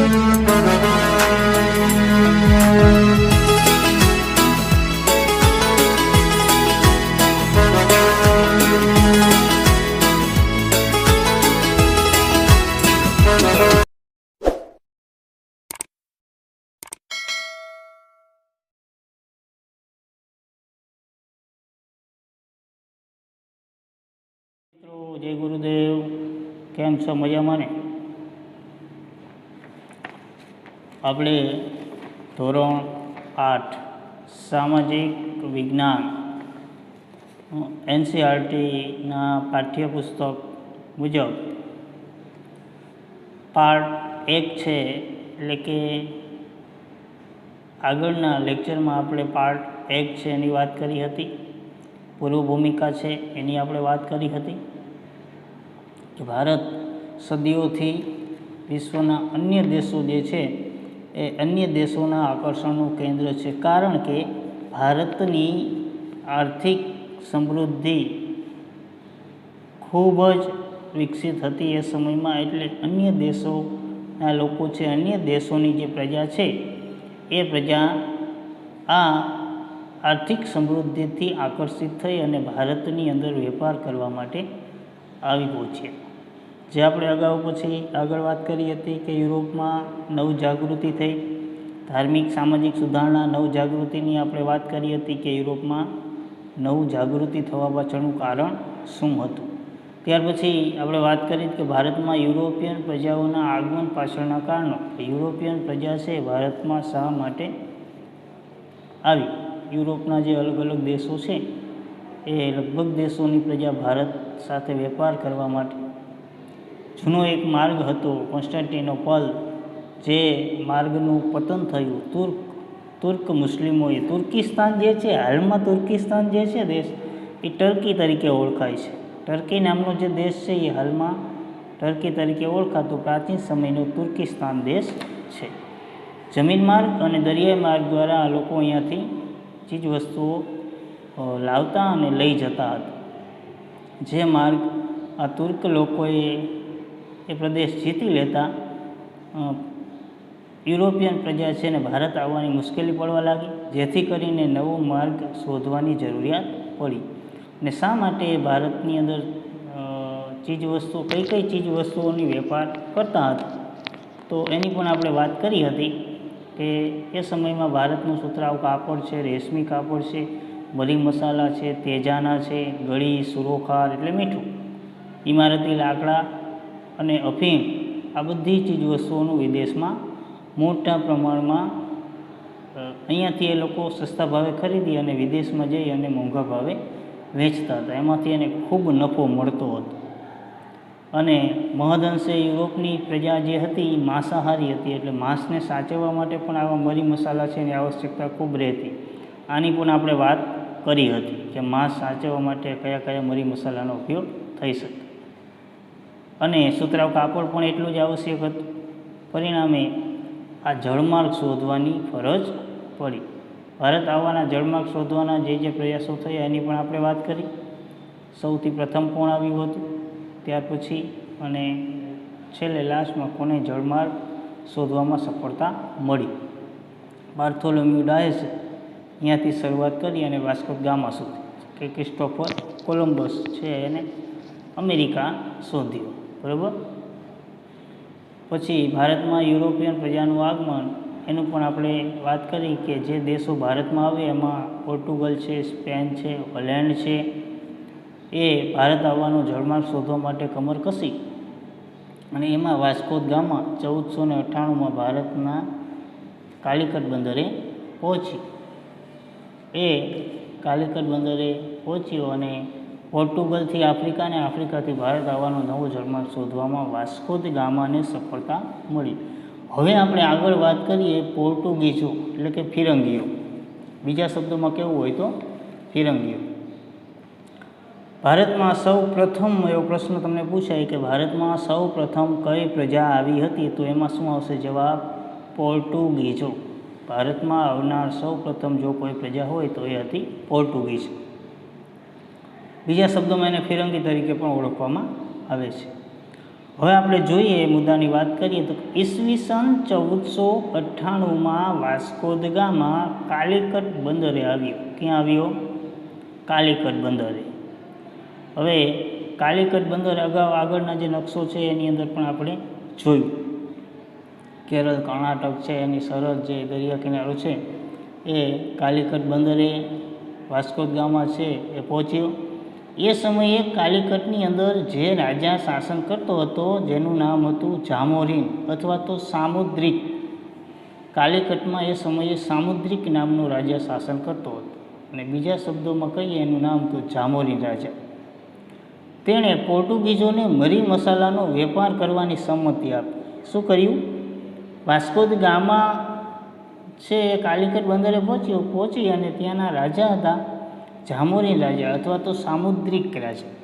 જય ગુરુદેવ, કેમ છો? મજામાં ને? આપણે ધોરણ 8 સામાજિક વિજ્ઞાન NCERTના પાઠ્યપુસ્તક મુજબ પાર્ટ 1 છે, એટલે કે આગળના લેક્ચરમાં આપણે પાર્ટ 1 છે એની વાત કરી હતી. પૂર્વ ભૂમિકા છે એની આપણે વાત કરી હતી કે ભારત સદીઓથી વિશ્વના અન્ય દેશો જે છે એ અન્ય દેશોના આકર્ષણનું કેન્દ્ર છે, કારણ કે ભારતની આર્થિક સમૃદ્ધિ ખૂબ જ વિકસિત હતી એ સમયમાં. એટલે અન્ય દેશોના લોકો છે, અન્ય દેશોની જે પ્રજા છે એ પ્રજા આ આર્થિક સમૃદ્ધિથી આકર્ષિત થઈ અને ભારતની અંદર વેપાર કરવા માટે આવી પહોંચ્યા. જે આપણે અગાઉ પછી આગળ વાત કરી હતી કે યુરોપમાં નવજાગૃતિ થઈ, ધાર્મિક સામાજિક સુધારણા નવજાગૃતિની આપણે વાત કરી હતી કે યુરોપમાં નવજાગૃતિ થવા પાછળનું કારણ શું હતું. ત્યાર પછી આપણે વાત કરી કે ભારતમાં યુરોપિયન પ્રજાઓના આગમન પાછળના કારણો. યુરોપિયન પ્રજા છે ભારતમાં શા માટે આવી? યુરોપના જે અલગ અલગ દેશો છે એ લગભગ દેશોની પ્રજા ભારત સાથે વેપાર કરવા માટે. જૂનો એક માર્ગ હતો કોન્સ્ટન્ટિનોપલ, જે માર્ગનું પતન થયું તુર્ક મુસ્લિમોએ. તુર્કિસ્તાન જે છે, હાલમાં તુર્કિસ્તાન જે છે દેશ, એ ટર્કી તરીકે ઓળખાય છે. ટર્કી નામનો જે દેશ છે એ હાલમાં ટર્કી તરીકે ઓળખાતો પ્રાચીન સમયનો તુર્કિસ્તાન દેશ છે. જમીન માર્ગ અને દરિયાઈ માર્ગ દ્વારા આ લોકો અહીંયાથી ચીજ વસ્તુઓ લાવતા અને લઈ જતા હતા. જે માર્ગ આ તુર્ક લોકોએ એ પ્રદેશ જીતી લેતા યુરોપિયન પ્રજા છે ને ભારત આવવાની મુશ્કેલી પડવા લાગી, જેથી કરીને નવો માર્ગ શોધવાની જરૂરિયાત પડી. ને શા માટે ભારતની અંદર ચીજ વસ્તુઓ, કઈ કઈ ચીજ વસ્તુઓની વેપાર કરતા હતા, તો એની પણ આપણે વાત કરી હતી કે એ સમયમાં ભારતનું સુતરાઉ કાપડ છે, રેશમી કાપડ છે, મરી મસાલા છે, તેજાના છે, ગળી, સુરોખાર એટલે મીઠું, ઇમારતી લાકડા અને અફીણ, આ બધી ચીજ વસ્તુઓનું વિદેશમાં મોટા પ્રમાણમાં અહીંયાથી એ લોકો સસ્તા ભાવે ખરીદી અને વિદેશમાં જઈ અને મોંઘા ભાવે વેચતા હતા. એમાંથી એને ખૂબ નફો મળતો હતો. અને મહદઅંશે યુરોપની પ્રજા જે હતી એ માંસાહારી હતી, એટલે માંસને સાચવવા માટે પણ આવા મરી મસાલા છે એની આવશ્યકતા ખૂબ રહેતી. આની પણ આપણે વાત કરી હતી કે માંસ સાચવવા માટે કયા કયા મરી મસાલાનો ઉપયોગ થઈ શકે. અને સુતરાઉ કાપડ પણ એટલું જ આવશ્યક હતું. પરિણામે આ જળમાર્ગ શોધવાની ફરજ પડી. ભારત આવવાના જળમાર્ગ શોધવાના જે પ્રયાસો થયા એની પણ આપણે વાત કરી. સૌથી પ્રથમ કોણ આવ્યું હતું, ત્યાર પછી અને છેલ્લે લાસ્ટમાં કોને જળમાર્ગ શોધવામાં સફળતા મળી? બાર્થોલોમ્યુ ડાયસે અહીંયાથી શરૂઆત કરી અને વાસ્કો દ ગામા સુધી, કે ક્રિસ્ટોફર કોલમ્બસ છે એને અમેરિકા શોધ્યો, બરાબર. પછી ભારતમાં યુરોપિયન પ્રજાનું આગમન, એનું પણ આપણે વાત કરી કે જે દેશો ભારતમાં આવે એમાં પોર્ટુગલ છે, સ્પેન છે, હોલેન્ડ છે, એ ભારત આવવાનો જળમાર્ગ શોધવા માટે કમર કસી. અને એમાં વાસ્કો દ ગામા 1498માં ભારતના કાલિકટ બંદરે પહોંચી. એ કાલિકટ બંદરે પહોંચ્યો અને પોર્ટુગલથી આફ્રિકા અને આફ્રિકાથી ભારત આવવાનો નવો જળમાર્ગ શોધવામાં વાસ્કો દ ગામાને સફળતા મળી. હવે આપણે આગળ વાત કરીએ પોર્ટુગીઝો એટલે કે ફિરંગીઓ. બીજા શબ્દોમાં કેવું હોય તો ફિરંગીઓ. ભારતમાં સૌ પ્રથમ એવો પ્રશ્ન તમને પૂછાય કે ભારતમાં સૌ પ્રથમ કઈ પ્રજા આવી હતી, તો એમાં શું આવશે જવાબ? પોર્ટુગીઝો. ભારતમાં આવનાર સૌ પ્રથમ જો કોઈ પ્રજા હોય તો એ હતી પોર્ટુગીઝ. બીજા શબ્દોમાં એને ફિરંગી તરીકે પણ ઓળખવામાં આવે છે. હવે આપણે જોઈએ એ મુદ્દાની વાત કરીએ તો ઈસવીસન 1498માં વાસ્કો દ ગામા કાલિકટ બંદરે આવ્યો. ક્યાં આવ્યો? કાલિકટ બંદરે. હવે કાલિકટ બંદર અગાઉ આગળના જે નકશો છે એની અંદર પણ આપણે જોયું. કેરળ કર્ણાટક છે એની સરહદ જે દરિયા કિનારો છે એ કાલિકટ બંદરે વાસ્કો દ ગામા છે એ પહોંચ્યો. એ સમયે કાલિકટની અંદર જે રાજા શાસન કરતો હતો જેનું નામ હતું જામોરીન અથવા તો સામુદ્રિક. કાલિકટમાં એ સમયે સામુદ્રિક નામનો રાજા શાસન કરતો હતો અને બીજા શબ્દોમાં કહીએ એનું નામ હતું જામોરીન રાજા. તેણે પોર્ટુગીઝોને મરી મસાલાનો વેપાર કરવાની સંમતિ આપી. શું કર્યું? વાસ્કો દ ગામા છે એ કાલિકટ બંદરે પહોંચી અને ત્યાંના રાજા હતા જામોરીન રાજા અથવા તો સામુદ્રિક રાજા.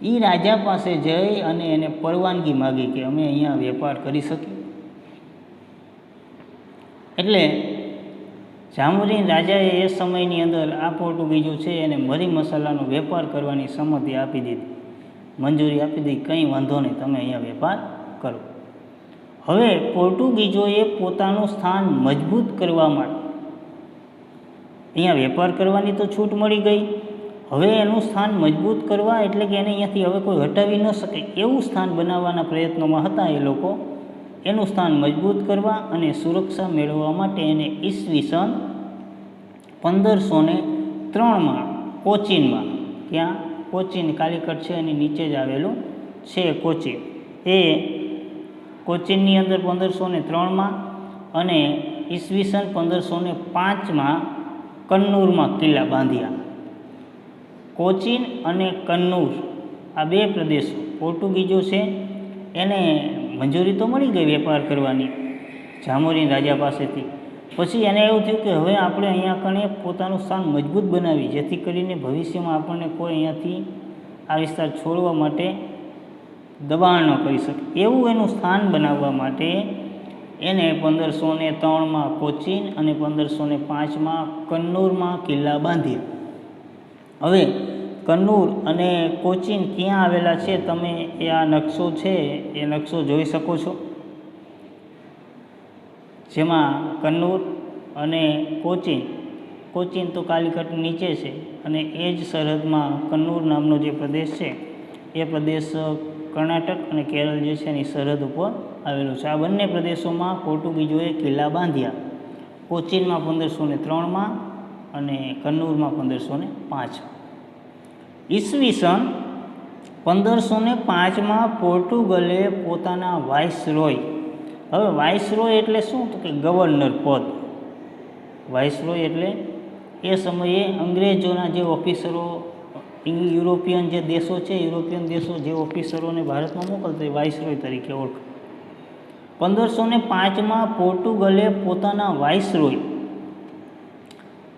એ રાજા પાસે જઈ અને એને પરવાનગી માગી કે અમે અહીંયા વેપાર કરી શકીએ. એટલે જામોરીન રાજાએ એ સમયની અંદર આ પોર્ટુગીઝો છે એને મરી મસાલાનો વેપાર કરવાની સંમતિ આપી દીધી, મંજૂરી આપી દીધી. કંઈ વાંધો નહીં, તમે અહીંયા વેપાર કરો. હવે પોર્ટુગીઝોએ પોતાનું સ્થાન મજબૂત કરવા માટે અહીંયા વેપાર કરવાની તો છૂટ મળી ગઈ. હવે એનું સ્થાન મજબૂત કરવા એટલે કે એને અહીંયાથી હવે કોઈ હટાવી ન શકે એવું સ્થાન બનાવવાના પ્રયત્નોમાં હતા એ લોકો. એનું સ્થાન મજબૂત કરવા અને સુરક્ષા મેળવવા માટે એને ઈસવીસન 1503માં કોચીનમાં, ત્યાં કોચીન કાલિકટ છે એની નીચે જ આવેલું છે કોચીન, એ કોચીનની અંદર 1503માં અને ઈસવીસન 1505માં કન્નૂરમાં કિલ્લા બાંધ્યા. કોચીન અને કન્નૂર આ બે પ્રદેશો પોર્ટુગીઝો છે એને મંજૂરી તો મળી ગઈ વેપાર કરવાની જામોરીન રાજા પાસેથી. પછી એને એવું થયું કે હવે આપણે અહીંયા કણે પોતાનું સ્થાન મજબૂત બનાવી જેથી કરીને ભવિષ્યમાં આપણને કોઈ અહીંયાથી આ વિસ્તાર છોડવા માટે દબાણ ન કરી શકે. એવું એનું સ્થાન બનાવવા માટે એને 1503માં કોચીન અને 1505માં કન્નૂરમાં કિલ્લા બાંધ્યા. હવે કન્નૂર અને કોચીન ક્યાં આવેલા છે તમે એ આ નકશો છે એ નકશો જોઈ શકો છો, જેમાં કન્નૂર અને કોચીન તો કાલિકટ નીચે છે અને એ જ સરહદમાં કન્નૂર નામનો જે પ્રદેશ છે એ પ્રદેશ કર્ણાટક અને કેરળ જે છે એની સરહદ ઉપર આવેલું છે. આ બંને પ્રદેશોમાં પોર્ટુગીઝોએ કિલ્લા બાંધ્યા, કોચીનમાં 1503માં અને કન્નૂરમાં 1505. ઈસવીસન 1505માં પોર્ટુગલે પોતાના વાઇસરોય, હવે વાઇસરોય એટલે શું તો કે ગવર્નર પદ. વાઇસરોય એટલે એ સમયે અંગ્રેજોના જે ઓફિસરો યુરોપિયન જે દેશો છે યુરોપિયન દેશો જે ઓફિસરોને ભારતમાં મોકલતા એ વાઇસરોય તરીકે ઓળખાય. 1505માં પોર્ટુગલે પોતાના વાઇસરોય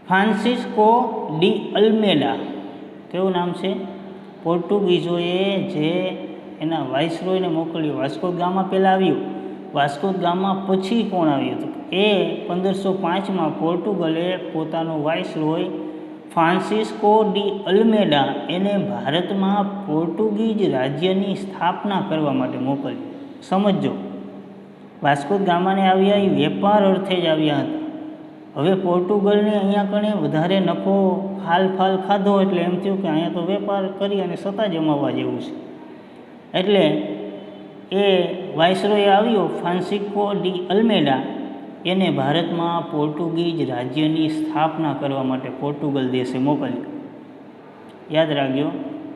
ફ્રાન્સિસ્કો ડી અલ્મેડા, કેવું નામ છે, પોર્ટુગીઝોએ જે એના વાઇસરોયને મોકલ્યો. વાસ્કો દ ગામા પહેલાં આવ્યું, વાસ્કો દ ગામા પછી કોણ આવ્યું હતું એ 1505માં પોર્ટુગલે પોતાનો વાઇસરોય ફ્રાન્સિસ્કો ડી અલ્મેડા એને ભારતમાં પોર્ટુગીઝ રાજ્યની સ્થાપના કરવા માટે મોકલ્યો. સમજો, વાસ્કો દ ગામાને આવ્યા એ વેપાર અર્થે જ આવ્યા હતા. હવે પોર્ટુગલને અહીંયા કણે વધારે નફો ફાલ ખાધો એટલે એમ થયું કે અહીંયા તો વેપાર કરી અને સત્તા જમાવવા જેવું છે. એટલે એ વાઇસરોય આવ્યો ફ્રાન્સિસ્કો ડી અલ્મેડા એને ભારતમાં પોર્ટુગીઝ રાજ્યની સ્થાપના કરવા માટે પોર્ટુગલ દેશે મોકલ્યો. યાદ રાખજો,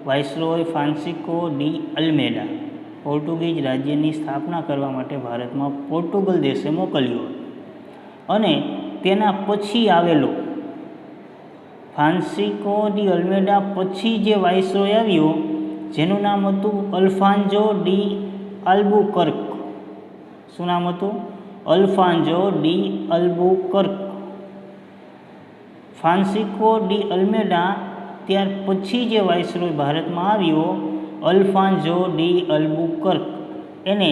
વાઇસરોય ફ્રાન્સિસ્કો ડી અલ્મેડા પોર્ટુગીઝ રાજ્યની સ્થાપના કરવા માટે ભારતમાં પોર્ટુગલ દેશે મોકલ્યો. અને તેના પછી આવેલો ફ્રાન્સિસ્કો ડી અલ્મેડા પછી જે વાઇસરોય આવ્યો જેનું નામ હતું અલ્ફાન્જો ડી અલ્બુકર્ક. શું નામ હતું? અલ્ફાન્જો ડી અલ્બુકર્ક. ફ્રાન્સિસ્કો ડી અલ્મેડા ત્યાર પછી જે વાઇસરોય ભારતમાં આવ્યો અલ્ફાન્જો ડી અલ્બુકર્ક એને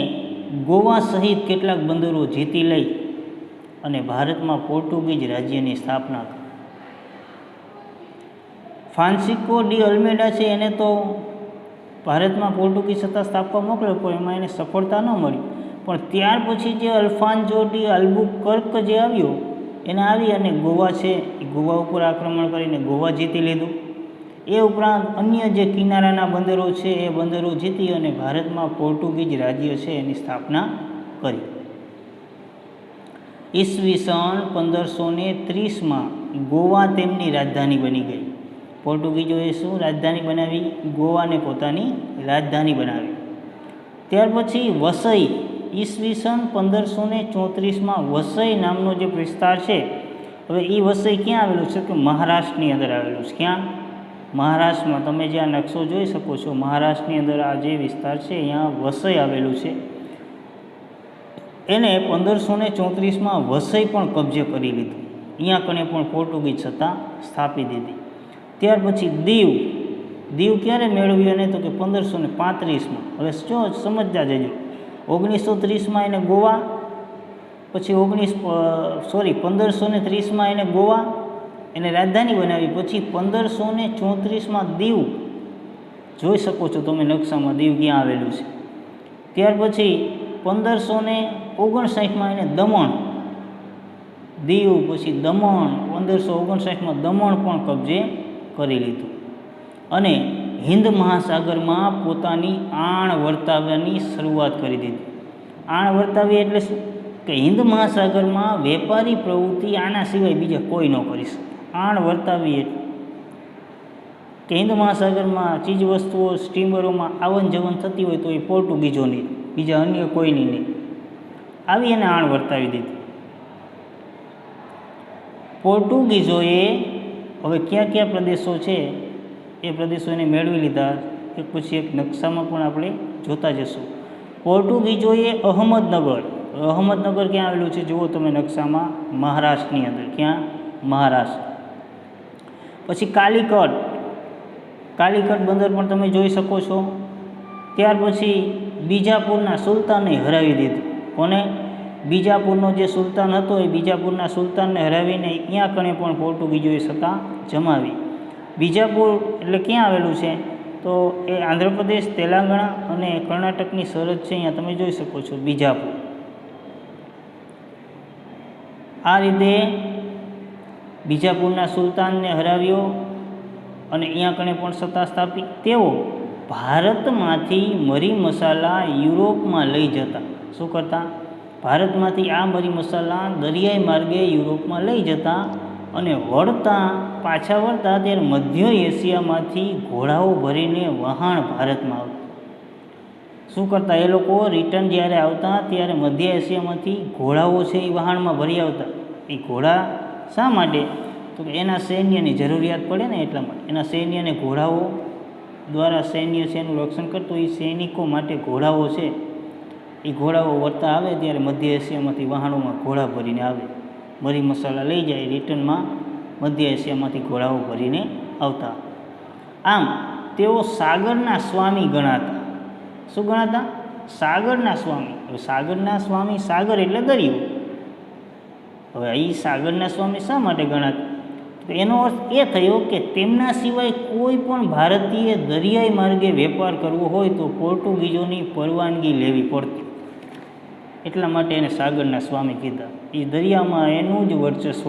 ગોવા સહિત કેટલાક બંદરો જીતી લઈ અને ભારતમાં પોર્ટુગીઝ રાજ્યની સ્થાપના કરી. ફ્રાન્સિસ્કો ડી અલ્મેડા છે એને તો ભારતમાં પોર્ટુગીઝ સત્તા સ્થાપવા મોકલ્યો, પણ એમાં એને સફળતા ન મળી. પણ ત્યાર પછી જે અલ્ફાન્સો ડી અલ્બુકર્ક જે આવ્યો, એને આવી અને ગોવા છે એ ગોવા ઉપર આક્રમણ કરીને ગોવા જીતી લીધું. એ ઉપરાંત અન્ય જે કિનારાના બંદરો છે એ બંદરો જીતી અને ભારતમાં પોર્ટુગીઝ રાજ્ય છે એની સ્થાપના કરી. ઈસવીસન 1530માં ગોવા તેમની રાજધાની બની ગઈ. પોર્ટુગીઝોએ શું રાજધાની બનાવી? ગોવાને પોતાની રાજધાની બનાવી. ત્યાર પછી વસઈ, ઈસવીસન 1534માં વસઈ નામનો જે વિસ્તાર છે, હવે એ વસઈ ક્યાં આવેલું છે? કે મહારાષ્ટ્રની અંદર આવેલું છે. ક્યાં? મહારાષ્ટ્રમાં. તમે જે આ નકશો જોઈ શકો છો, મહારાષ્ટ્રની અંદર આ જે વિસ્તાર છે અહીંયા વસઈ આવેલું છે. એને 1534માં વસઈ પણ કબજે કરી લીધું. અહીંયા કને પણ પોર્ટુગીઝ સત્તા સ્થાપી દીધી. ત્યાર પછી દીવ, દીવ ક્યારે મેળવ્યું એને? તો કે 1535માં. હવે જો સમજતા જજો, 1930માં એને ગોવા, પછી 1530માં એને ગોવા એને રાજધાની બનાવી, પછી 1534માં દીવ જોઈ શકો છો તમે નકશામાં, દીવ ક્યાં આવેલું છે. ત્યાર પછી 1559માં એને દમણ, દીવ પછી દમણ, 1559માં દમણ પણ કબજે કરી લીધું. અને હિન્દ મહાસાગરમાં પોતાની આણ વર્તાવવાની શરૂઆત કરી દીધી. આણ વર્તાવી એટલે શું? કે હિન્દ મહાસાગરમાં વેપારી પ્રવૃત્તિ આના સિવાય બીજા કોઈ ન કરી શકે. આણ વર્તાવી એટલે કે હિન્દ મહાસાગરમાં ચીજ વસ્તુઓ સ્ટીમરોમાં આવન જવન થતી હોય તો એ પોર્ટુગીઝોની, બીજા અન્ય કોઈની નહીં. આવી એને આણ વર્તાવી દીધી. પોર્ટુગીઝોએ હવે કયા કયા પ્રદેશો છે એ પ્રદેશો એને મેળવી લીધા, એક પછી એક નકશામાં પણ આપણે જોતા જશું. પોર્ટુગીઝોએ અહમદનગર, અહમદનગર ક્યાં આવેલું છે જુઓ તમે નકશામાં, મહારાષ્ટ્રની અંદર. ક્યાં? મહારાષ્ટ્ર. પછી કાલિકટ, કાલિકટ બંદર પણ તમે જોઈ શકો છો. ત્યાર પછી બીજાપુરના સુલતાનને હરાવી દીધું. કોને? બીજાપુરનો જે સુલતાન હતો એ બીજાપુરના સુલતાનને હરાવીને અહીંયા કણે પણ પોર્ટુગીઝોએ સત્તા જમાવી. બીજાપુર એટલે ક્યાં આવેલું છે? તો એ આંધ્રપ્રદેશ, તેલંગાણા અને કર્ણાટકની સરહદ છે. અહીંયા તમે જોઈ શકો છો બીજાપુર. આ રીતે બીજાપુરના સુલતાનને હરાવ્યો અને અહીંયા કણે પણ સત્તા સ્થાપી. તેઓ ભારતમાંથી મરી મસાલા યુરોપમાં લઈ જતા. શું કરતા? ભારતમાંથી આ મરી મસાલા દરિયાઈ માર્ગે યુરોપમાં લઈ જતા અને પાછા વળતા ત્યારે મધ્ય એશિયામાંથી ઘોડાઓ ભરીને વહાણ ભારતમાં આવતા. શું કરતા? એ લોકો રિટર્ન જ્યારે આવતા ત્યારે મધ્ય એશિયામાંથી ઘોડાઓ છે એ વહાણમાં ભરી આવતા. એ ઘોડા શા માટે? તો કે એના સૈન્યની જરૂરિયાત પડે ને એટલા માટે. એના સૈન્યને ઘોડાઓ દ્વારા સૈન્ય છે એનું રક્ષણ કરતું, એ સૈનિકો માટે ઘોડાઓ છે એ ઘોડાઓ વળતા આવે ત્યારે મધ્ય એશિયામાંથી વહાણોમાં ઘોડા ભરીને આવે, મરી મસાલા લઈ જાય, રિટર્નમાં મધ્ય એશિયામાંથી ઘોડાઓ ભરીને આવતા. આમ તેઓ સાગરના સ્વામી ગણાતા. શું ગણાતા? સાગરના સ્વામી. હવે સાગરના સ્વામી, સાગર એટલે દરિયો. હવે અહીં સાગરના સ્વામી શા માટે ગણાતા? તો એનો અર્થ એ થયો કે તેમના સિવાય કોઈ પણ ભારતીય દરિયાઈ માર્ગે વેપાર કરવો હોય તો પોર્ટુગીઝોની પરવાનગી લેવી પડતી. એટલા માટે એને સાગરના સ્વામી કીધા. એ દરિયામાં એનું જ વર્ચસ્વ.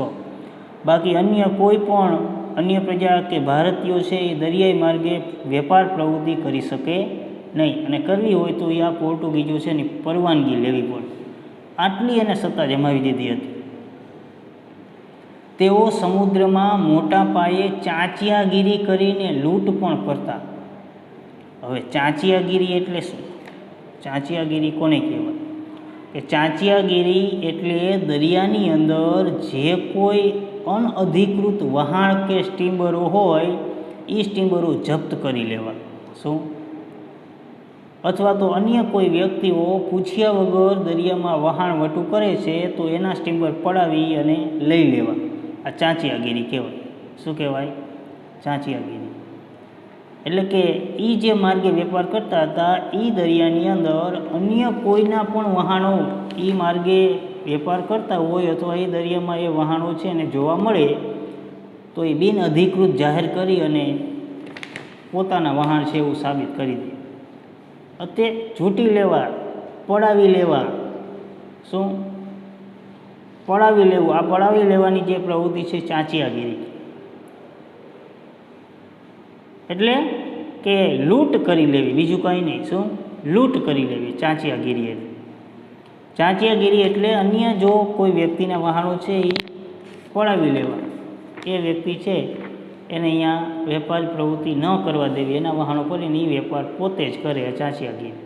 બાકી અન્ય કોઈ પણ અન્ય પ્રજા કે ભારતીયો છે એ દરિયાઈ માર્ગે વેપાર પ્રવૃત્તિ કરી શકે નહીં, અને કરવી હોય તો એ આ પોર્ટુગીઝો છે એની પરવાનગી લેવી પડે. આટલી એને સત્તા જમાવી દીધી હતી. તેઓ સમુદ્રમાં મોટા પાયે ચાંચિયાગીરી કરીને લૂંટ પણ કરતા. હવે ચાંચિયાગીરી એટલે શું? ચાંચિયાગીરી કોને કહેવાય? કે ચાંચિયાગીરી એટલે દરિયાની અંદર જે કોઈ અનઅધિકૃત વહાણ કે સ્ટીમરો હોય એ સ્ટીમરો જપ્ત કરી લેવા. શું? અથવા તો અન્ય કોઈ વ્યક્તિઓ પૂછ્યા વગર દરિયામાં વહાણવટું કરે છે તો એના સ્ટીમર પડાવી અને લઈ લેવા. આ ચાંચિયાગીરી કહેવાય. શું કહેવાય? ચાંચિયાગીરી. એટલે કે એ જે માર્ગે વેપાર કરતા હતા એ દરિયાની અંદર અન્ય કોઈના પણ વહાણો એ માર્ગે વેપાર કરતા હોય અથવા એ દરિયામાં એ વહાણો છે એને જોવા મળે તો એ બિનઅધિકૃત જાહેર કરી અને પોતાના વહાણ છે એવું સાબિત કરી દે. ઝૂંટી લેવા, પડાવી લેવા, શું પડાવી લેવું, આ પડાવી લેવાની જે પ્રવૃત્તિ છે ચાંચિયાગીરી, એટલે કે લૂંટ કરી લેવી, બીજું કંઈ નહીં, શું લૂંટ કરી લેવી, ચાંચિયાગીરી એટલે. ચાંચિયાગીરી એટલે અન્ય જો કોઈ વ્યક્તિના વાહનો છે એ પડાવી લેવા, એ વ્યક્તિ છે એને અહીંયા વેપાર પ્રવૃત્તિ ન કરવા દેવી, એના વાહનો કરીને એ વેપાર પોતે જ કરે, ચાંચિયાગીરી.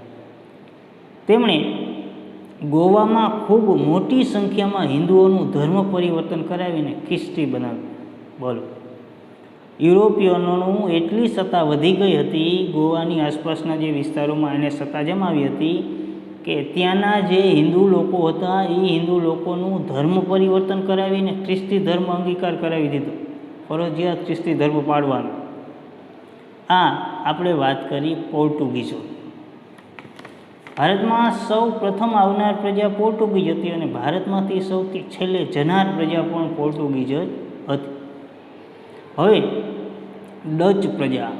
તેમણે ગોવામાં ખૂબ મોટી સંખ્યામાં હિન્દુઓનું ધર્મ પરિવર્તન કરાવીને ખ્રિસ્તી બનાવ્યું. બોલો, યુરોપિયનોનું એટલી સત્તા વધી ગઈ હતી, ગોવાની આસપાસના જે વિસ્તારોમાં એને સત્તા જમાવી હતી કે ત્યાંના જે હિન્દુ લોકો હતા એ હિન્દુ લોકોનું ધર્મ પરિવર્તન કરાવીને ખ્રિસ્તી ધર્મ અંગીકાર કરાવી દીધો, ફરજિયાત ખ્રિસ્તી ધર્મ પાળવાનો. આ આપણે વાત કરી પોર્ટુગીઝો. ભારતમાં સૌ પ્રથમ આવનાર પ્રજા પોર્ટુગીઝ હતી અને ભારતમાંથી સૌથી છેલ્લે જનાર પ્રજા પણ પોર્ટુગીઝ જ હતી. હવે ડચ પ્રજા.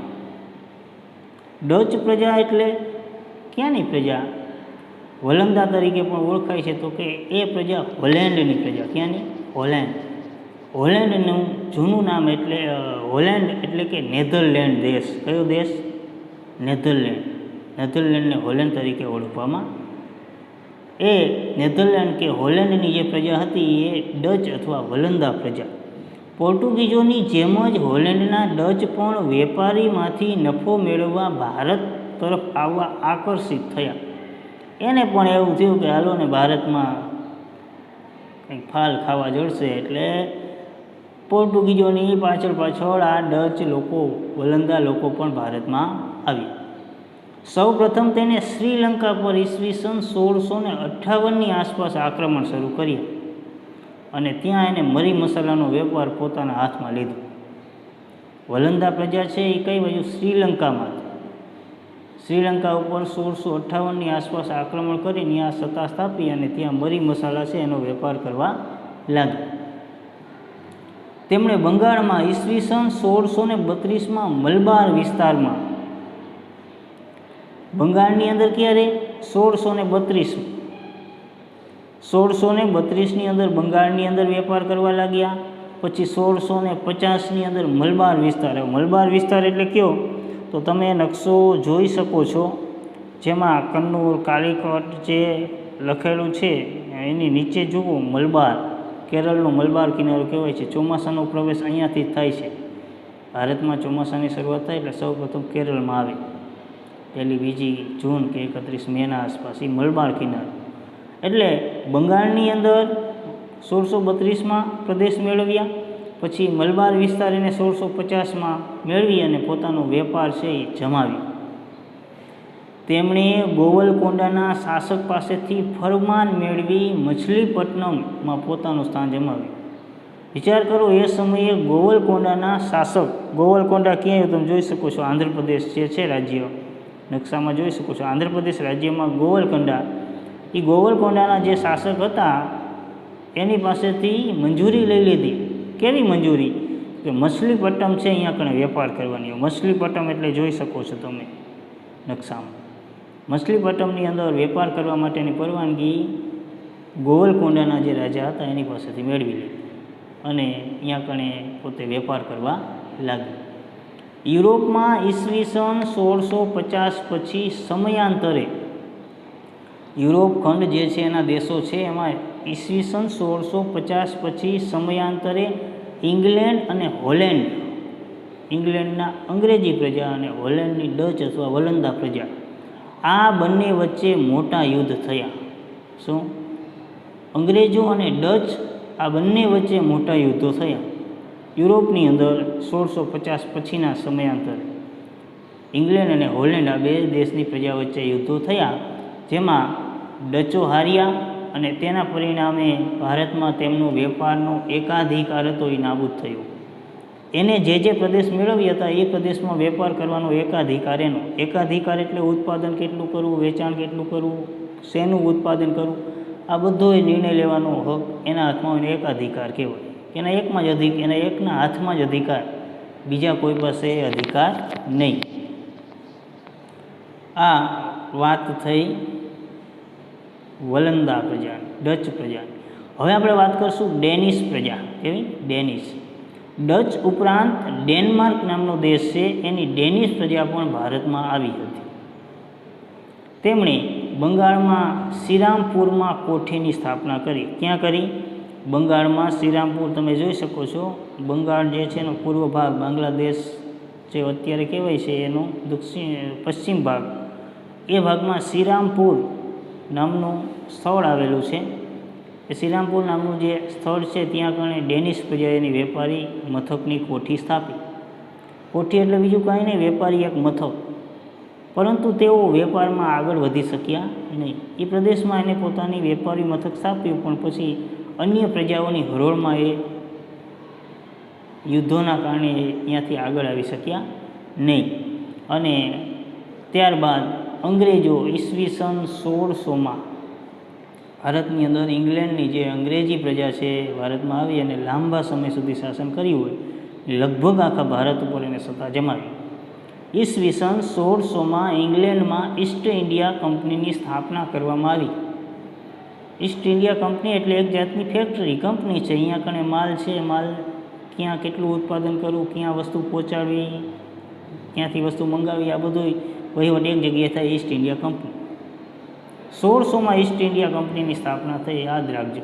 ડચ પ્રજા એટલે ક્યાંની પ્રજા? વલંદા તરીકે પણ ઓળખાય છે. તો કે એ પ્રજા હોલેન્ડની પ્રજા. ક્યાંની? હોલેન્ડ. હોલેન્ડનું જૂનું નામ એટલે હોલેન્ડ એટલે કે નેધરલેન્ડ દેશ. કયો દેશ? નેધરલેન્ડ. નેધરલેન્ડને હોલેન્ડ તરીકે ઓળખવામાં. એ નેધરલેન્ડ કે હોલેન્ડની જે પ્રજા હતી એ ડચ અથવા વલંદા પ્રજા. પોર્ટુગીઝોની જેમ જ હોલેન્ડના ડચ પણ વેપારીમાંથી નફો મેળવવા ભારત તરફ આવવા આકર્ષિત થયા. એને પણ એવું થયું કે હાલો ને ભારતમાં કંઈક ફાલ ખાવા જળશે, એટલે પોર્ટુગીઝોની પાછળ આ ડચ લોકો, વલંદા લોકો પણ ભારતમાં આવ્યા. સૌ પ્રથમ તેને શ્રીલંકા પર ઈસવીસન 1658ની આસપાસ આક્રમણ શરૂ કર્યા અને ત્યાં એને મરી મસાલાનો વેપાર પોતાના હાથમાં લીધો. વલંદા પ્રજા છે એ કઈ બાજુ? શ્રીલંકામાં. શ્રીલંકા ઉપર 1658ની આસપાસ આક્રમણ કરીને આ સત્તા સ્થાપી અને ત્યાં મરી મસાલા છે એનો વેપાર કરવા લાગ્યા. તેમણે બંગાળમાં ઈસવીસન 1632માં મલબાર વિસ્તારમાં, બંગાળની અંદર ક્યારે? 1632ની અંદર બંગાળની અંદર વેપાર કરવા લાગ્યા. પછી 1650ની અંદર મલબાર વિસ્તાર. મલબાર વિસ્તાર એટલે કયો? તો તમે નકશો જોઈ શકો છો, જેમાં કન્નૂર, કાલિકટ જે લખેલું છે એની નીચે જુઓ મલબાર, કેરળનો મલબાર કિનારો કહેવાય છે. ચોમાસાનો પ્રવેશ અહીંયાથી જ થાય છે. ભારતમાં ચોમાસાની શરૂઆત થાય એટલે સૌપ્રથમ કેરળમાં આવે, 1-2 જૂન કે 31 મેના આસપાસ, એ મલબાર કિનારો. એટલે બંગાળની અંદર 1632માં પ્રદેશ મેળવ્યા, પછી મલબાર વિસ્તાર એને 1650માં મેળવી અને પોતાનો વેપાર છે એ જમાવ્યો. તેમણે ગોવલકોંડાના શાસક પાસેથી ફરમાન મેળવી મછલીપટ્ટનમમાં પોતાનું સ્થાન જમાવ્યું. વિચાર કરો, એ સમયે ગોવલકોંડાના શાસક, ગોવલકોંડા ક્યાંય તમે જોઈ શકો છો, આંધ્રપ્રદેશ જે છે રાજ્ય, નકશામાં જોઈ શકો છો, આંધ્રપ્રદેશ રાજ્યમાં ગોવલકોંડા. એ ગોવલકોંડાના જે શાસક હતા એની પાસેથી મંજૂરી લઈ લીધી. કેવી મંજૂરી? કે મછલીપટ્ટમ છે અહીંયા કણે વેપાર કરવાની. મછલીપટ્ટમ એટલે જોઈ શકો છો તમે નકશામાં. મછલીપટ્ટમની અંદર વેપાર કરવા માટેની પરવાનગી ગોવલકોંડાના જે રાજા હતા એની પાસેથી મેળવી લીધી અને અહીંયા કણે પોતે વેપાર કરવા લાગ્યા. યુરોપમાં ઈસવીસન 1650 પછી સમયાંતરે યુરોપ ખંડ જે છે એના દેશો છે એમાં ઈસવીસન 1650 પછી સમયાંતરે ઇંગ્લેન્ડ અને હોલેન્ડ, ઇંગ્લેન્ડના અંગ્રેજી પ્રજા અને હોલેન્ડની ડચ અથવા વલંદા પ્રજા, આ બંને વચ્ચે મોટા યુદ્ધ થયા. શું? અંગ્રેજો અને ડચ આ બંને વચ્ચે મોટા યુદ્ધો થયા. યુરોપની અંદર 1650 પછીના સમયાંતરે ઇંગ્લેન્ડ અને હોલેન્ડ આ બે દેશની પ્રજા વચ્ચે યુદ્ધો થયા, જેમાં ડચો હાર્યા અને તેના પરિણામે ભારતમાં તેમનો વેપારનો એકાધિકાર હતો એ નાબૂદ થયો. એને જે પ્રદેશ મેળવ્યા હતા એ પ્રદેશમાં વેપાર કરવાનો એકાધિકાર એનો. એકાધિકાર એટલે ઉત્પાદન કેટલું કરવું, વેચાણ કેટલું કરવું, શેનું ઉત્પાદન કરવું, આ બધો નિર્ણય લેવાનો હક એના હાથમાં એને એકાધિકાર કહેવાય. એના એકના હાથમાં જ અધિકાર, બીજા કોઈ પાસે અધિકાર નહીં. આ વાત થઈ વલંદા પ્રજા, ડચ પ્રજા. હવે આપણે વાત કરીશું ડેનિશ પ્રજા. કેવી? ડેનિશ. ડચ ઉપરાંત ડેનમાર્ક નામનો દેશ છે, એની ડેનિશ પ્રજા પણ ભારતમાં આવી હતી. તેમણે બંગાળમાં શ્રીરામપુરમાં કોઠીની સ્થાપના કરી. ક્યાં કરી? બંગાળમાં શ્રીરામપુર. તમે જોઈ શકો છો બંગાળ જે છે એનો પૂર્વ ભાગ, બાંગ્લાદેશ જે અત્યારે કહેવાય છે એનો પશ્ચિમ ભાગ, એ ભાગમાં શ્રીરામપુર નામનું સ્થળ આવેલું છે. એ શ્રીરામપુર નામનું જે સ્થળ છે ત્યાં આગળ ડેનિશ પ્રજાએ એની વેપારી મથકની કોઠી સ્થાપી. કોઠી એટલે બીજું કાંઈ નહીં, વેપારી એક મથક. પરંતુ તેઓ વેપારમાં આગળ વધી શક્યા નહીં. એ પ્રદેશમાં એને પોતાની વેપારી મથક સ્થાપ્યું, પણ પછી અન્ય પ્રજાઓની હરોળમાં એ યુદ્ધોના કારણે ત્યાંથી આગળ આવી શક્યા નહીં. અને ત્યારબાદ અંગ્રેજો ઈસવીસન 1600માં ભારતની અંદર ઇંગ્લેન્ડની જે અંગ્રેજી પ્રજા છે ભારતમાં આવી અને લાંબા સમય સુધી શાસન કર્યું હોય, લગભગ આખા ભારત ઉપર એને સત્તા જમાવી. ઈસવીસન 1600માં ઇંગ્લેન્ડમાં ઈસ્ટ ઇન્ડિયા કંપનીની સ્થાપના કરવામાં આવી. ઈસ્ટ ઇન્ડિયા કંપની એટલે એક જાતની ફેક્ટરી કંપની છે. અહીંયા કણે માલ છે, માલ ક્યાં કેટલું ઉત્પાદન કરવું, ક્યાં વસ્તુ પહોંચાડવી, ક્યાંથી વસ્તુ મંગાવી, આ બધું વહીવટ એક જગ્યાએ થાય, ઈસ્ટ ઇન્ડિયા કંપની. 1600માં ઈસ્ટ ઇન્ડિયા કંપનીની સ્થાપના થઈ, યાદ રાખજો.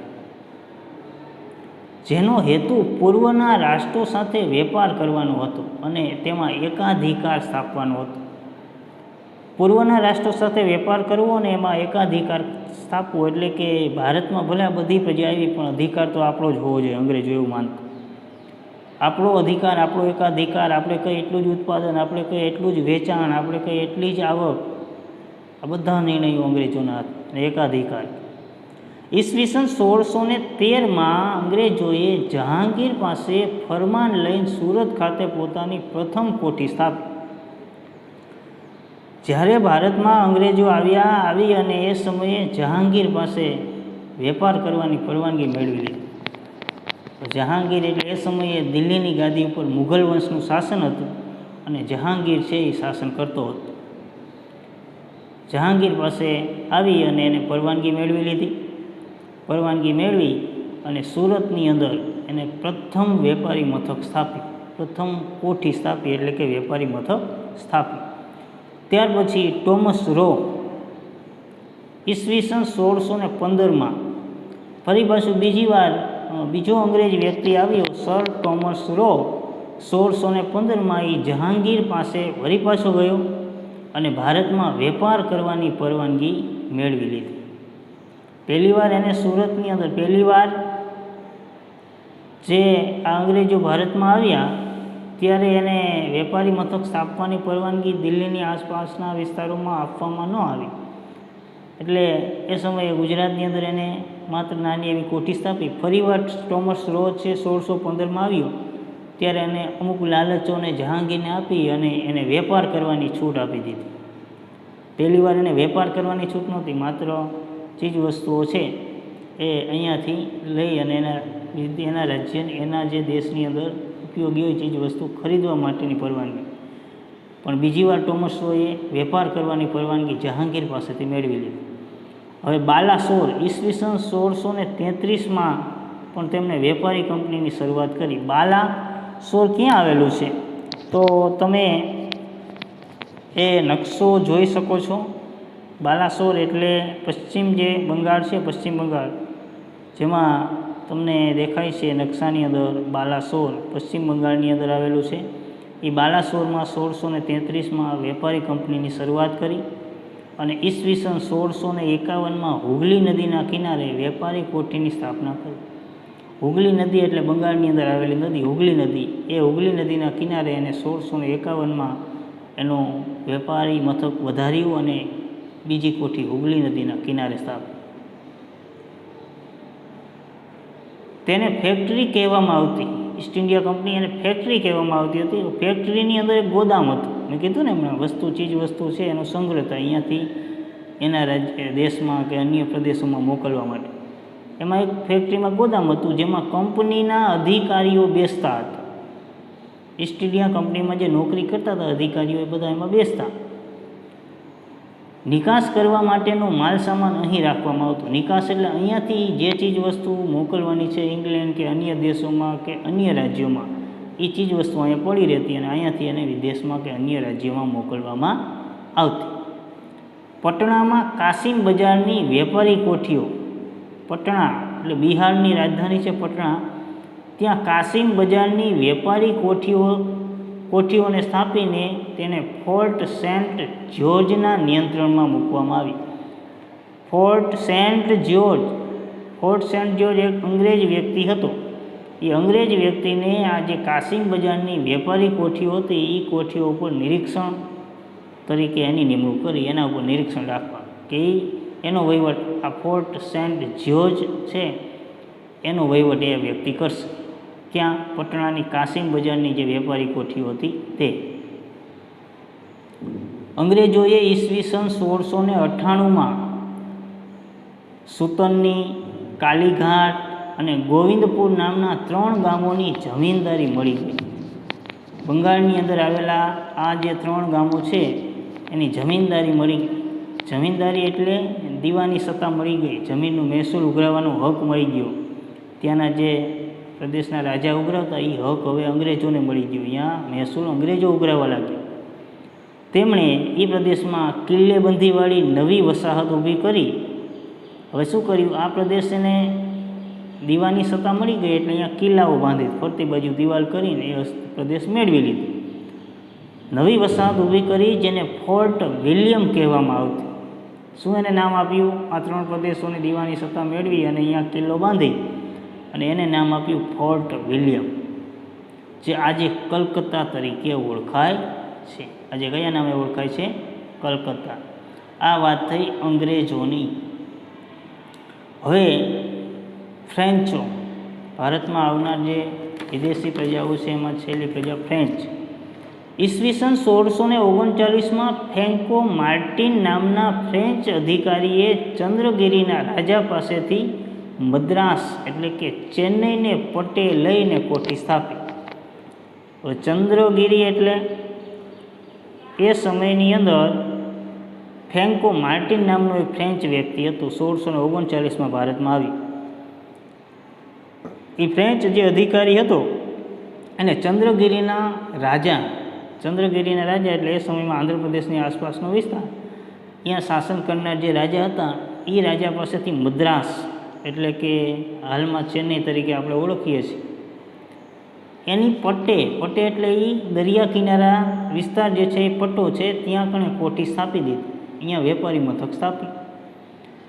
જેનો હેતુ પૂર્વના રાષ્ટ્રો સાથે વેપાર કરવાનો હતો અને તેમાં એકાધિકાર સ્થાપવાનો હતો. પૂર્વના રાષ્ટ્રો સાથે વેપાર કરવો અને એમાં એકાધિકાર સ્થાપવો એટલે કે ભારતમાં ભલે આ બધી પ્રજા આવી પણ અધિકાર તો આપણો જ હોવો જોઈએ. અંગ્રેજો એવું માનતા. આપણો અધિકાર, આપણો એકાધિકાર, આપણે કંઈ એટલું જ ઉત્પાદન, આપણે કંઈ એટલું જ વેચાણ, આપણે કંઈ એટલી જ આવક, આ બધા નિર્ણયો અંગ્રેજોના હતા. એકાધિકાર. ઈસવીસન 1613માં અંગ્રેજોએ જહાંગીર પાસે ફરમાન લઈને સુરત ખાતે પોતાની પ્રથમ કોઠી સ્થાપી. જ્યારે ભારતમાં અંગ્રેજો આવી અને એ સમયે જહાંગીર પાસે વેપાર કરવાની પરવાનગી મેળવી લીધી. જહાંગીર એટલે એ સમયે દિલ્હીની ગાદી ઉપર મુઘલ વંશનું શાસન હતું અને જહાંગીર છે એ શાસન કરતો હતો. જહાંગીર પાસે આવી અને એને પરવાનગી મેળવી લીધી. પરવાનગી મેળવી અને સુરતની અંદર એને પ્રથમ વેપારી મથક સ્થાપી, પ્રથમ કોઠી સ્થાપી એટલે કે વેપારી મથક સ્થાપી. ત્યાર પછી ટોમસ રો ઈસવીસન 1615માં ફરી પાછું બીજો અંગ્રેજ વ્યક્તિ આવ્યો, સર ટોમસ રો. 1615માં એ જહાંગીર પાસે વળી પાછો ગયો અને ભારતમાં વેપાર કરવાની પરવાનગી મેળવી લીધી. પહેલીવાર એને સુરતની અંદર પહેલીવાર જે આ અંગ્રેજો ભારતમાં આવ્યા ત્યારે એને વેપારી મથક સ્થાપવાની પરવાનગી દિલ્હીની આસપાસના વિસ્તારોમાં આપવામાં ન આવી. એટલે એ સમયે ગુજરાતની અંદર એને માત્ર નાની એવી કોઠી સ્થાપી. ફરીવાર ટોમસ રો છે 1615માં આવ્યો ત્યારે એને અમુક લાલચોને જહાંગીરને આપી અને એને વેપાર કરવાની છૂટ આપી દીધી. પહેલીવાર એને વેપાર કરવાની છૂટ નહોતી, માત્ર ચીજ વસ્તુઓ છે એ અહીંયાથી લઈ અને એના રાજ્યની એના જે દેશની અંદર ઉપયોગી હોય ચીજ વસ્તુ ખરીદવા માટેની પરવાનગી. પણ બીજી વાર ટોમસ રોએ વેપાર કરવાની પરવાનગી જહાંગીર પાસેથી મેળવી લીધી. હવે બાલાસોર ઈસવીસન 1633માં પણ તેમણે વેપારી કંપનીની શરૂઆત કરી. બાલાસોર ક્યાં આવેલું છે તો તમે એ નકશો જોઈ શકો છો. બાલાસોર એટલે પશ્ચિમ જે બંગાળ છે, પશ્ચિમ બંગાળ, જેમાં તમને દેખાય છે નકશાની અંદર બાલાસોર પશ્ચિમ બંગાળની અંદર આવેલું છે. એ બાલાસોરમાં 1633માં વેપારી કંપનીની શરૂઆત કરી અને ઈસવીસન 1651માં હુગલી નદીના કિનારે વેપારી કોઠીની સ્થાપના કરી. હુગલી નદી એટલે બંગાળની અંદર આવેલી નદી હુગલી નદી. એ હુગલી નદીના કિનારે એને 1651માં એનો વેપારી મથક વધાર્યું અને બીજી કોઠી હુગલી નદીના કિનારે સ્થાપી. તેને ફેક્ટરી કહેવામાં આવતી. ઈસ્ટ ઇન્ડિયા કંપની એને ફેક્ટરી કહેવામાં આવતી હતી. ફેક્ટરીની અંદર એક ગોદામ હતું. મેં કીધું ને હમણાં ચીજ વસ્તુ છે એનો સંગ્રહ થાય અહીંયાથી એના રાજ્ય દેશમાં કે અન્ય પ્રદેશોમાં મોકલવા માટે. એમાં એક ફેક્ટરીમાં ગોદામ હતું જેમાં કંપનીના અધિકારીઓ બેસતા હતા. ઈસ્ટ ઇન્ડિયા કંપનીમાં જે નોકરી કરતા હતા અધિકારીઓ એ બધા એમાં બેસતા. નિકાસ કરવા માટેનો માલ સામાન અહીં રાખવામાં આવતો. નિકાસ એટલે અહીંયાથી જે ચીજ વસ્તુ મોકલવાની છે ઇંગ્લેન્ડ કે અન્ય દેશોમાં કે અન્ય રાજ્યોમાં, એ ચીજ વસ્તુ અહીંયા પડી રહેતી અને અહીંયાથી એને વિદેશમાં કે અન્ય રાજ્યોમાં મોકલવામાં આવતી. પટણામાં કાસિમ બજારની વેપારી કોઠીઓ, પટણા એટલે બિહારની રાજધાની છે પટણા, ત્યાં કાસિમ બજારની વેપારી કોઠીઓને સ્થાપીને તેને ફોર્ટ સેન્ટ જ્યોર્જના નિયંત્રણમાં મૂકવામાં આવી. ફોર્ટ સેન્ટ જ્યોર્જ એક અંગ્રેજ વ્યક્તિ હતો. એ અંગ્રેજ વ્યક્તિને આ જે કાસિમ બજારની વેપારી કોઠીઓ હતી એ કોઠીઓ ઉપર નિરીક્ષણ તરીકે એની નિમણૂક કરી, એના ઉપર નિરીક્ષણ રાખવા કે એનો વહીવટ આ ફોર્ટ સેન્ટ જ્યોર્જ છે એનો વહીવટ એ વ્યક્તિ કરશે. ક્યાં? પટણાની કાસિમ બજારની જે વેપારી કોઠીઓ હતી તે. અંગ્રેજોએ ઈસવીસન 1698માં સુતનની, કાલીઘાટ અને ગોવિંદપુર નામના 3 ગામોની જમીનદારી મળી ગઈ. બંગાળની અંદર આવેલા આ જે 3 ગામો છે એની જમીનદારી મળી ગઈ. જમીનદારી એટલે દીવાની સત્તા મળી ગઈ, જમીનનું મહેસૂલ ઉઘરાવવાનો હક મળી ગયો. ત્યાંના જે પ્રદેશના રાજા ઉઘરાવતા એ હક હવે અંગ્રેજોને મળી ગયો. અહીંયા મહેસૂલ અંગ્રેજો ઉઘરાવવા લાગ્યા. તેમણે એ પ્રદેશમાં કિલ્લેબંધીવાળી નવી વસાહત ઊભી કરી. હવે શું કર્યું? આ પ્રદેશને દીવાની સત્તા મળી ગઈ એટલે અહીંયા કિલ્લાઓ બાંધી, ફરતી બાજુ દિવાલ કરીને એ પ્રદેશ મેળવી લીધો. નવી વસાહત ઊભી કરી જેને ફોર્ટ વિલિયમ કહેવામાં આવતી. શું એને નામ આપ્યું? આ 3 પ્રદેશોની દીવાની સત્તા મેળવી અને અહીંયા કિલ્લો બાંધી અને એને નામ આપ્યું ફોર્ટ વિલિયમ, જે આજે કલકત્તા તરીકે ઓળખાય છે. આજે કયા નામે ઓળખાય છે? કલકત્તા. આ વાત થઈ અંગ્રેજોની. હવે ફ્રેન્ચો, ભારતમાં આવનાર જે વિદેશી પ્રજાઓ છે એમાં છેલ્લી પ્રજા ફ્રેન્ચ. ઈસવીસન 1639માં ફ્રેન્કો માર્ટિન નામના ફ્રેન્ચ અધિકારીએ ચંદ્રગિરીના રાજા પાસેથી મદ્રાસ એટલે કે ચેન્નઈને પટ્ટે લઈને કોઠી સ્થાપી. ચંદ્રગિરી એટલે એ સમયની અંદર ફ્રેન્કો માર્ટિન નામનો એક ફ્રેન્ચ વ્યક્તિ હતો. 1639માં ભારતમાં આવી. એ ફ્રેન્ચ જે અધિકારી હતો અને ચંદ્રગિરીના રાજા એટલે એ સમયમાં આંધ્રપ્રદેશની આસપાસનો વિસ્તાર, અહીંયા શાસન કરનાર જે રાજા હતા એ રાજા પાસેથી મદ્રાસ એટલે કે હાલમાં ચેન્નઈ તરીકે આપણે ઓળખીએ છીએ એની પટ્ટે એટલે એ દરિયા કિનારા વિસ્તાર જે છે એ પટ્ટો છે ત્યાં કણે કોઠી સ્થાપી દીધી. અહીંયા વેપારી મથક સ્થાપી.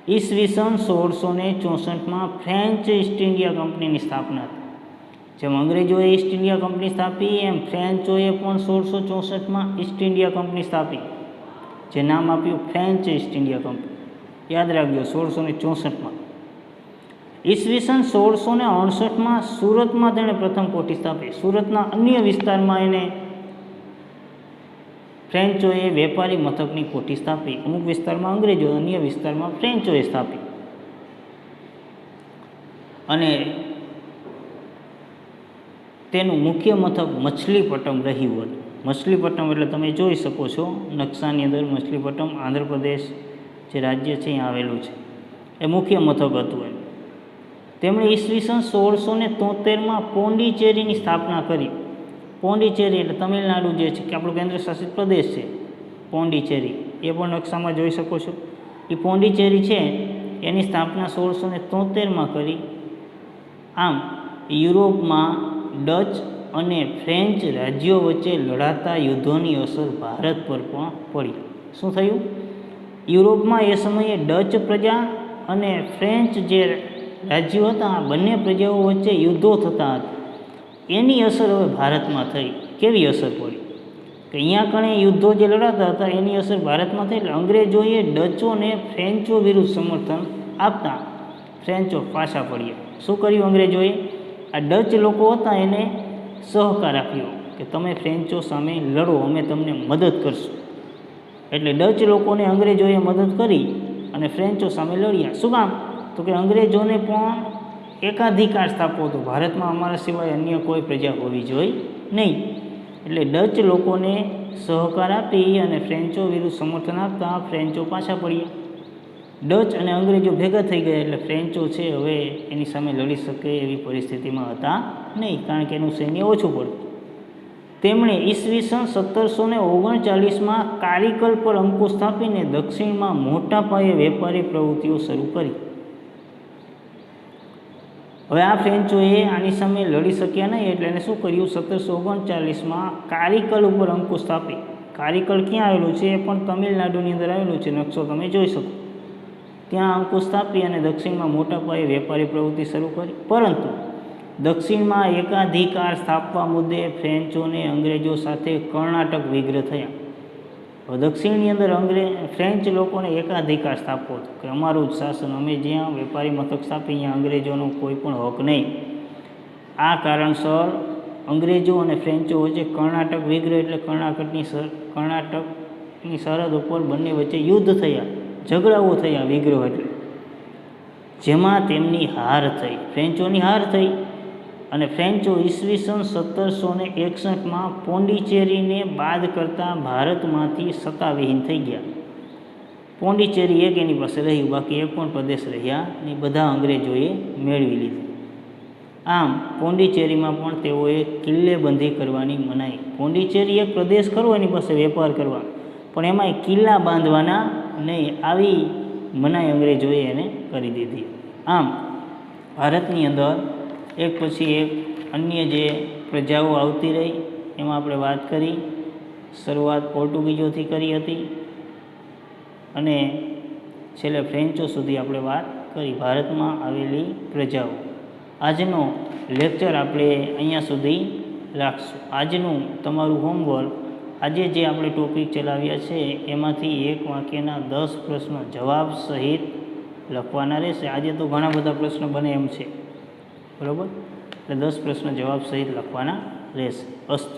ઈસવીસન 1664માં ફ્રેન્ચ ઈસ્ટ ઇન્ડિયા કંપનીની સ્થાપના થઈ. જેમ અંગ્રેજોએ ઈસ્ટ ઇન્ડિયા કંપની સ્થાપી એમ ફ્રેન્ચોએ પણ 1664માં ઈસ્ટ ઇન્ડિયા કંપની સ્થાપી, જે નામ આપ્યું ફ્રેન્ચ ઈસ્ટ ઇન્ડિયા કંપની. યાદ રાખજો 1664માં. ઈસવીસન 1668માં સુરતમાં તેણે પ્રથમ કોઠી સ્થાપી. સુરતના અન્ય વિસ્તારમાં એને ફ્રેન્ચોએ વેપારી મથકની કોઠી સ્થાપી. અમુક વિસ્તારમાં અંગ્રેજો, અન્ય વિસ્તારમાં ફ્રેન્ચોએ સ્થાપી. અને તેનું મુખ્ય મથક મછલીપટ્ટમ રહ્યું હતું. મછલીપટ્ટમ એટલે તમે જોઈ શકો છો નકશાની અંદર, મછલીપટ્ટમ આંધ્રપ્રદેશ જે રાજ્ય છે અહીંયા આવેલું છે, એ મુખ્ય મથક હતું. તેમણે ઈસવીસન 1673માં પોંડિચેરીની સ્થાપના કરી. પોંડિચેરી એટલે તમિલનાડુ જે છે કે આપણો કેન્દ્ર શાસિત પ્રદેશ છે પોંડિચેરી, એ પણ નકશામાં જોઈ શકો છો. એ પોંડિચેરી છે એની સ્થાપના 1673માં કરી. આમ યુરોપમાં ડચ અને ફ્રેન્ચ રાજ્યો વચ્ચે લડાતા યુદ્ધોની અસર ભારત પર પણ પડી. શું થયું? યુરોપમાં એ સમયે ડચ પ્રજા અને ફ્રેન્ચ જે રાજ્યો હતા, આ બંને પ્રજાઓ વચ્ચે યુદ્ધો થતા હતા. એની અસર હવે ભારતમાં થઈ. કેવી અસર પડી? કે અહીંયા કણે યુદ્ધો જે લડાતા હતા એની અસર ભારતમાં થઈ. એટલે અંગ્રેજોએ ડચોને ફ્રેન્ચો વિરુદ્ધ સમર્થન આપતા ફ્રેન્ચો પાછા પડ્યા. શું કર્યું અંગ્રેજોએ? આ ડચ લોકો હતા એને સહકાર આપ્યો કે તમે ફ્રેન્ચો સામે લડો, અમે તમને મદદ કરશું. એટલે ડચ લોકોને અંગ્રેજોએ મદદ કરી અને ફ્રેન્ચો સામે લડ્યા. શું કામ? તો કે અંગ્રેજોને પણ એકાધિકાર સ્થાપવો હતો. ભારતમાં અમારા સિવાય અન્ય કોઈ પ્રજા હોવી જોઈએ નહીં. એટલે ડચ લોકોને સહકાર આપી અને ફ્રેન્ચો વિરુદ્ધ સમર્થન આપતા ફ્રેન્ચો પાછા પડ્યા. ડચ અને અંગ્રેજો ભેગા થઈ ગયા એટલે ફ્રેન્ચો છે હવે એની સામે લડી શકે એવી પરિસ્થિતિમાં હતા નહીં, કારણ કે એનું સૈન્ય ઓછું પડતું. તેમણે ઈસવીસન 1739માં કારિકલ પર અંકુશ સ્થાપીને દક્ષિણમાં મોટા પાયે વેપારી પ્રવૃત્તિઓ શરૂ કરી. હવે આ ફ્રેન્ચોએ આની સામે લડી શક્યા નહીં એટલે એને શું કર્યું, 1739માં કારિકલ ઉપર અંકુશ સ્થાપી. કારિકલ ક્યાં આવેલું છે? એ પણ તમિલનાડુની અંદર આવેલું છે, નકશો તમે જોઈ શકો. ત્યાં અંકુશ સ્થાપી અને દક્ષિણમાં મોટા પાયે વેપારી પ્રવૃત્તિ શરૂ કરી. પરંતુ દક્ષિણમાં એકાધિકાર સ્થાપવા મુદ્દે ફ્રેન્ચોને અંગ્રેજો સાથે કર્ણાટક વિગ્રહ થયા. હવે દક્ષિણની અંદર ફ્રેન્ચ લોકોને એકાધિકાર સ્થાપવો હતો કે અમારું જ શાસન, અમે જ્યાં વેપારી મથક સ્થાપી ત્યાં અંગ્રેજોનો કોઈ પણ હક નહીં. આ કારણસર અંગ્રેજો અને ફ્રેન્ચો વચ્ચે કર્ણાટક વિગ્રહ એટલે કર્ણાટકની સરહદ ઉપર બંને વચ્ચે યુદ્ધ થયા, ઝઘડાઓ થયા વિગ્રહ એટલે, જેમાં તેમની હાર થઈ, ફ્રેન્ચોની હાર થઈ. અને ફ્રેન્ચો ઈસવીસન 1761માં પોંડિચેરીને બાદ કરતાં ભારતમાંથી સત્તાવિહીન થઈ ગયા. પોંડિચેરી એક એની પાસે રહ્યું, બાકી એક પણ પ્રદેશ રહ્યા નહીં, બધા અંગ્રેજોએ મેળવી લીધું. આમ પોંડિચેરીમાં પણ તેઓએ કિલ્લેબંધી કરવાની મનાઈ. પોંડિચેરી એક પ્રદેશ કરવો એની પાસે વેપાર કરવા, પણ એમાંય કિલ્લા બાંધવાના નહીં, આવી મનાઈ અંગ્રેજોએ એને કરી દીધી. આમ ભારતની અંદર એક પછી એક અન્ય જે પ્રજાઓ આવતી રહી એમાં આપણે વાત કરી. શરૂઆત પોર્ટુગીઝોથી કરી હતી અને છેલ્લે ફ્રેન્ચો સુધી આપણે વાત કરી, ભારતમાં આવેલી પ્રજાઓ. આજનો લેક્ચર આપણે અહીંયા સુધી રાખશું. આજનું તમારું હોમવર્ક, આજે જે આપણે ટોપિક ચલાવ્યા છે એમાંથી એક વાક્યના 10 પ્રશ્નો જવાબ સહિત લખવાના રહેશે. આજે તો ઘણા બધા પ્રશ્નો બને એમ છે, બરાબર, એટલે 10 પ્રશ્ન જવાબ સહિત લખવાના રહેશે. અસ્તુ.